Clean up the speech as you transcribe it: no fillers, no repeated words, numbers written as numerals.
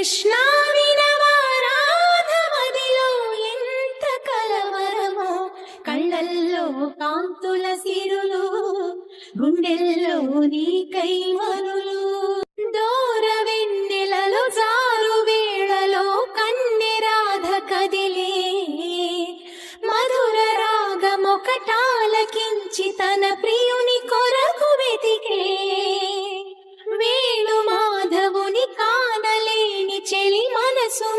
కృష్ణా వినవారాధమదిలో ఎంత కలవరమో, కళ్ళల్లో కాంతుల సిరులు, గుండెల్లో నీకై మరులు. దూర వెన్నెలలో జారు వేళలో కన్నెరాధ కదిలే, మధుర రాగమొకటాలకించి తన ప్రియుని కొరకు వెతికే. వేణు మాధవుని కానలేని చెలి మనసు